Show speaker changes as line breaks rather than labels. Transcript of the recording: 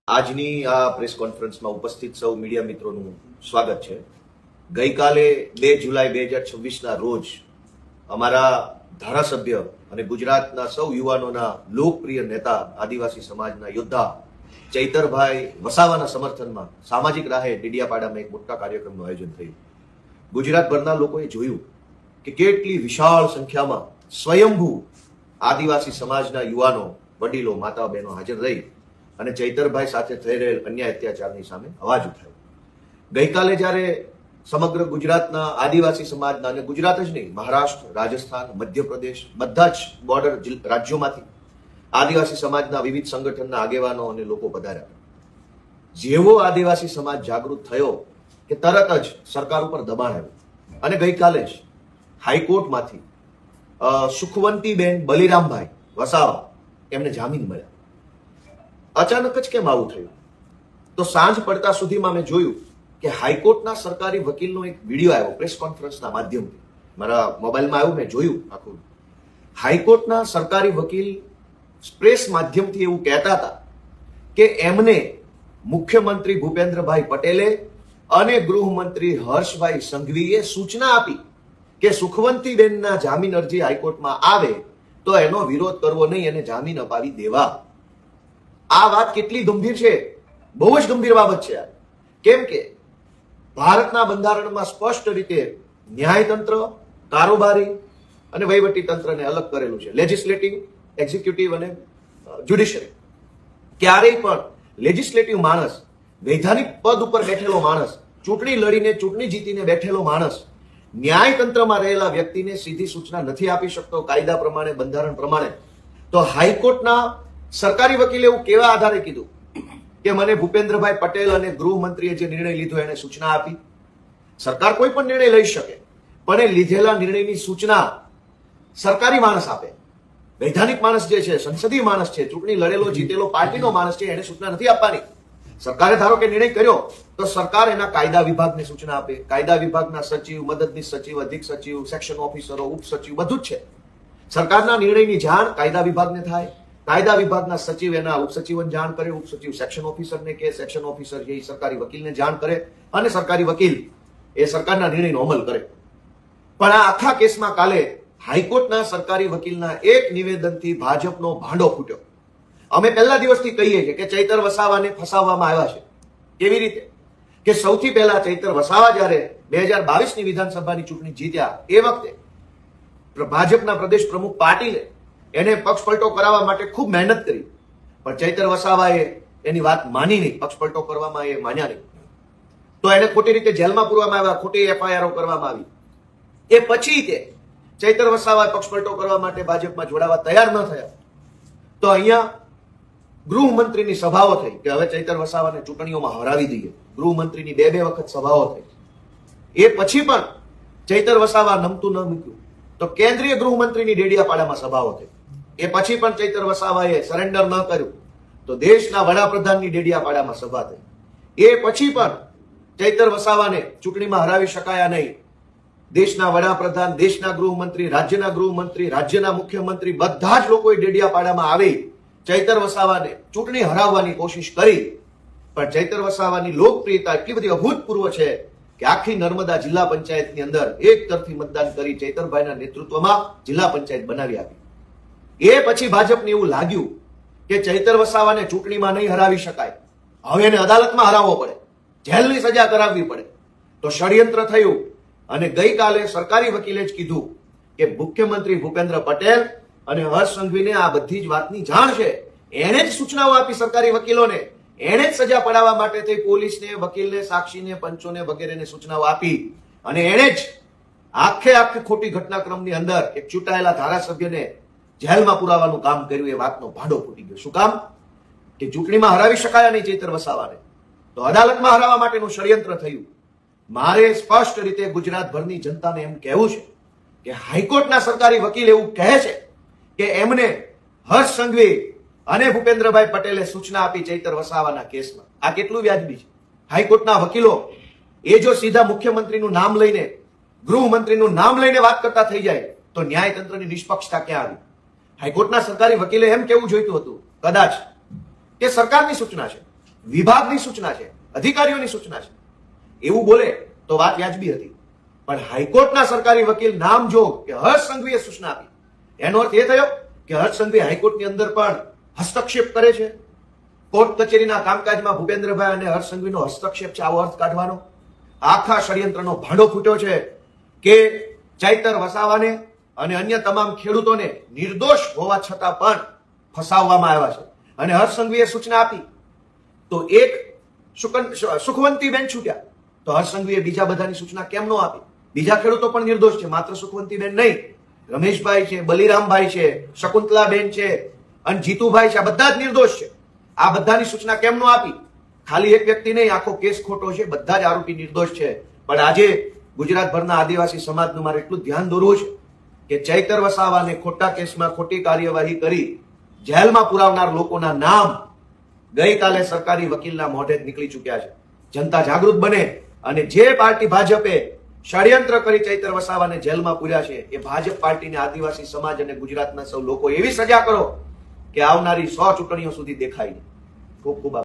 આજની આ પ્રેસ કોન્ફરન્સમાં ઉપસ્થિત સૌ મીડિયા મિત્રોનું સ્વાગત છે. ગઈકાલે 2 જુલાઈ 2026ના રોજ અમારા ધારાસભ્ય અને ગુજરાતના સૌ યુવાનોના લોકપ્રિય નેતા આદિવાસી સમાજના યોદ્ધા ચૈતરભાઈ વસાવાના સમર્થનમાં સામાજિક રાહે ડેડિયાપાડામાં એક મોટા કાર્યક્રમનું આયોજન થયું. ગુજરાતભરના લોકોએ જોયું કે કેટલી વિશાળ સંખ્યામાં સ્વયંભૂ આદિવાસી સમાજના યુવાનો, વડીલો, માતા બહેનો હાજર રહી અને ચૈતરભાઈ સાથે થઈ રહેલ અન્યાય અત્યાચારની સામે અવાજ ઉઠાવ્યો. ગઈકાલે જ્યારે સમગ્ર ગુજરાતના આદિવાસી સમાજના, અને ગુજરાત જ નહીં, મહારાષ્ટ્ર, રાજસ્થાન, મધ્યપ્રદેશ, બધા જ બોર્ડર રાજ્યોમાંથી આદિવાસી સમાજના વિવિધ સંગઠનના આગેવાનો અને લોકો પધાર્યા. જેવો આદિવાસી સમાજ જાગૃત થયો કે તરત જ સરકાર ઉપર દબાણ આવ્યું અને ગઈકાલે જ હાઈકોર્ટમાંથી સુખવંતીબેન બલિરામભાઈ વસાવા એમને જામીન મળ્યા. અચાનક જ કેમ આવું થયું? તો સાંજ પડતા સુધીમાં મેં જોયું કે હાઈકોર્ટના સરકારી વકીલનો એક વિડીયો આવ્યો પ્રેસ કોન્ફરન્સના માધ્યમથી. મારા મોબાઈલમાં આવ્યું, મેં જોયું આખું. હાઈકોર્ટના સરકારી વકીલ પ્રેસ માધ્યમથી એવું કહેતા હતા કે એમને મુખ્યમંત્રી ભૂપેન્દ્રભાઈ પટેલે અને ગૃહમંત્રી હર્ષભાઈ સંઘવીએ સૂચના આપી કે સુખવંતીબેનના જામીન અરજી હાઈકોર્ટમાં આવે તો એનો વિરોધ કરવો નહીં અને જામીન અપાવી દેવા. આ વાત કેટલી ગંભીર છે? બહુ જ ગંભીર બાબત છે. કેમ કે ભારતના બંધારણમાં સ્પષ્ટ રીતે ન્યાયતંત્ર, કારોબારી અને વહીવટી તંત્રને અલગ કરેલું છે. લેજિસ્લેટિવ, એક્ઝિક્યુટિવ અને જ્યુડિશિયરી. ક્યારેય પણ લેજિસ્લેટિવ માણસ, વૈધાનિક પદ ઉપર બેઠેલો માણસ, ચૂંટણી લડીને ચૂંટણી જીતીને બેઠેલો માણસ ન્યાયતંત્રમાં રહેલા વ્યક્તિને સીધી સૂચના નથી આપી શકતો કાયદા પ્રમાણે, બંધારણ પ્રમાણે. તો હાઈકોર્ટના સરકારી વકીલે એવું કેવા આધારે કીધું કે મને ભૂપેન્દ્રભાઈ પટેલ અને ગૃહમંત્રીએ જે નિર્ણય લીધો એને સૂચના આપી? સરકાર કોઈ પણ નિર્ણય લઈ શકે, પણ એ લીધેલા નિર્ણયની સૂચના સરકારી માણસ આપે. વૈધાનિક માણસ જે છે, સંસદીય માણસ છે, ચૂંટણી લડેલો જીતેલો પાર્ટીનો માણસ છે, એને સૂચના નથી આપવાની. સરકારે ધારો કે નિર્ણય કર્યો તો સરકાર એના કાયદા વિભાગને સૂચના આપે. કાયદા વિભાગના સચિવ, મદદનીશ સચિવ, અધિક સચિવ, સેક્શન ઓફિસરો, ઉપસચિવ બધું જ છે. સરકારના નિર્ણયની જાણ કાયદા વિભાગને થાય. કાયદા વિભાગના સચિવ એના ઉપસચિવને જાણ કરે, ઉપસચિવ સેક્શન ઓફિસરને કે, સેક્શન ઓફિસર જે સરકારી વકીલને જાણ કરે અને સરકારી વકીલ એ સરકારના નિર્ણયનો અમલ કરે. પણ આ આખા કેસમાં કાલે હાઈકોર્ટના સરકારી વકીલના એક નિવેદનથી ભાજપનો ભાંડો ફૂટ્યો. અમે પહેલા દિવસથી કહીએ છીએ કે ચૈતર વસાવાને ફસાવવામાં આવ્યા છે. કેવી રીતે? કે સૌથી પહેલા ચૈતર વસાવા જ્યારે 2022ની વિધાનસભાની ચૂંટણી જીત્યા એ વખતે ભાજપના પ્રદેશ પ્રમુખ પાટીલે એને પક્ષપલટો કરાવવા માટે ખૂબ મહેનત કરી, પણ ચૈતર વસાવાએ એની વાત માની નહીં. પક્ષપલટો કરવામાં એ માન્યા નહીં. તો એને ખોટી રીતે જેલમાં પૂરવામાં આવ્યા, ખોટી એફઆઈઆરો કરવામાં આવી. એ પછી તે ચૈતર વસાવાએ પક્ષપલટો કરવા માટે ભાજપમાં જોડાવા તૈયાર ન થયા. તો અહીંયા ગૃહમંત્રીની સભાઓ થઈ કે હવે ચૈતર વસાવાને ચૂંટણીઓમાં હરાવી દઈએ. ગૃહમંત્રીની બે વખત સભાઓ થઈ. એ પછી પણ ચૈતર વસાવા નમતું ન મૂક્યું તો કેન્દ્રીય ગૃહમંત્રીની ડેડિયાપાડામાં સભાઓ થઈ. એ પછી પણ ચૈતર વસાવાએ સરેન્ડર ન કર્યું તો દેશના વડાપ્રધાનની ડેડિયાપાડામાં સભા થઈ. એ પછી પણ ચૈતર વસાવાને ચૂંટણીમાં હરાવી શકાયા નહીં. દેશના વડાપ્રધાન, દેશના ગૃહમંત્રી, રાજ્યના મુખ્યમંત્રી બધા જ લોકોએ ડેડિયાપાડામાં આવી ચૈતર વસાવાને ચૂંટણી હરાવવાની કોશિશ કરી. પણ ચૈતર વસાવાની લોકપ્રિયતા એટલી બધી અભૂતપૂર્વ છે કે આખી નર્મદા જિલ્લા પંચાયતની અંદર એક તરફી મતદાન કરી ચૈતરભાઈના નેતૃત્વમાં જિલ્લા પંચાયત બનાવી આપી. એ પછી ભાજપને એવું લાગ્યું કે ચૈતર વસાવાને ચૂંટણીમાં નહીં હરાવી શકાય, હવે એને અદાલતમાં હરાવવો પડે, જેલની સજા કરાવવી પડે. તો ષડયંત્ર થયું અને ગઈકાલે સરકારી વકીલે જ કીધું કે મુખ્યમંત્રી ભૂપેન્દ્ર પટેલ અને હર્ષ સંઘવીને આ બધી જ વાતની જાણ છે. એણે જ સૂચનાઓ આપી સરકારી વકીલોને, એણે જ સજા પડાવવા માટે થઈ પોલીસને, વકીલને, સાક્ષીને, પંચોને વગેરેને સૂચનાઓ આપી અને એણે જ આખે ખોટી ઘટનાક્રમની અંદર એક ચૂંટાયેલા ધારાસભ્યને જેલમાં પુરાવાનું કામ કર્યું. એ વાતનો ભાંડો ફૂટી ગયો. શું કામ? કે ચૂંટણીમાં હરાવી શકાયા નહીં ચૈતર વસાવાને, તો અદાલતમાં હરાવવા માટેનું ષડયંત્ર થયું. મારે સ્પષ્ટ રીતે ગુજરાતભરની જનતાને એમ કહેવું છે કે હાઈકોર્ટના સરકારી વકીલ એવું કહે છે કે એમને હર્ષ સંઘવી અને ભૂપેન્દ્રભાઈ પટેલે સૂચના આપી ચૈતર વસાવાના કેસમાં. આ કેટલું વ્યાજબી છે? હાઈકોર્ટના વકીલો એ જો સીધા મુખ્યમંત્રીનું નામ લઈને, ગૃહમંત્રીનું નામ લઈને વાત કરતા થઈ જાય તો ન્યાયતંત્રની નિષ્પક્ષતા ક્યાં આવી? હાઈકોર્ટના સરકારી વકીલે એમ કેવું જોઈતું હતું કદાચ કે સરકારની સૂચના છે, વિભાગની સૂચના છે, અધિકારીઓની સૂચના છે, એવું બોલે તો વાત વ્યાજબી હતી. પણ હાઈકોર્ટના સરકારી વકીલ નામજોગ કે હર્ષ સંઘવીએ સૂચના આપી, એનો અર્થ એ થયો કે હર્ષ સંઘવી હાઈકોર્ટની અંદર પણ હસ્તક્ષેપ કરે છે. કોર્ટ કચેરીના કામકાજમાં ભૂપેન્દ્રભાઈ અને હર્ષ સંઘવીનો હસ્તક્ષેપ છે, આવો અર્થ કાઢવાનો. આખા ષડયંત્રનો ભાંડો ફૂટ્યો છે કે ચૈતર વસાવાને અને અન્ય તમામ ખેડૂતોને નિર્દોષ હોવા છતાં પણ ફસાવવામાં આવ્યા છે. અને હર્ષ સંઘવીએ સૂચના આપી તો એક સુખવંતીબેન છૂટ્યા, તો હર્ષ સંઘવીએ બીજા બધાની સૂચના કેમ ન આપી? બીજા ખેડૂતો પણ નિર્દોષ છે, માત્ર સુખવંતીબેન નહીં. રમેશભાઈ છે, બલિરામભાઈ છે, શકુંતલાબેન છે અને જીતુભાઈ છે, આ બધા જ નિર્દોષ છે. આ બધાની સૂચના કેમ ન આપી? ખાલી એક વ્યક્તિ નહીં, આખો કેસ ખોટો છે, બધા જ આરોપી નિર્દોષ છે. પણ આજે ગુજરાતભરના આદિવાસી સમાજનું મારે એટલું ધ્યાન દોરવું છે કે ચૈતર વસાવાને ખોટા કેસમાં ખોટી કાર્યવાહી કરી જેલમાં પુરાવનાર લોકોના નામ ગઈકાલે સરકારી વકીલના મોઢે જ નીકળી ચૂક્યા છે. જનતા જાગૃત બને અને જે પાર્ટી ભાજપે ષડયંત્ર કરી ચૈતર વસાવાને જેલમાં પૂર્યા છે, એ ભાજપ પાર્ટીને આદિવાસી સમાજ અને ગુજરાતના સૌ લોકો એવી સજા કરો કે આવનારી 100 ચૂંટણીઓ સુધી દેખાય. ખૂબ ખૂબ આભાર.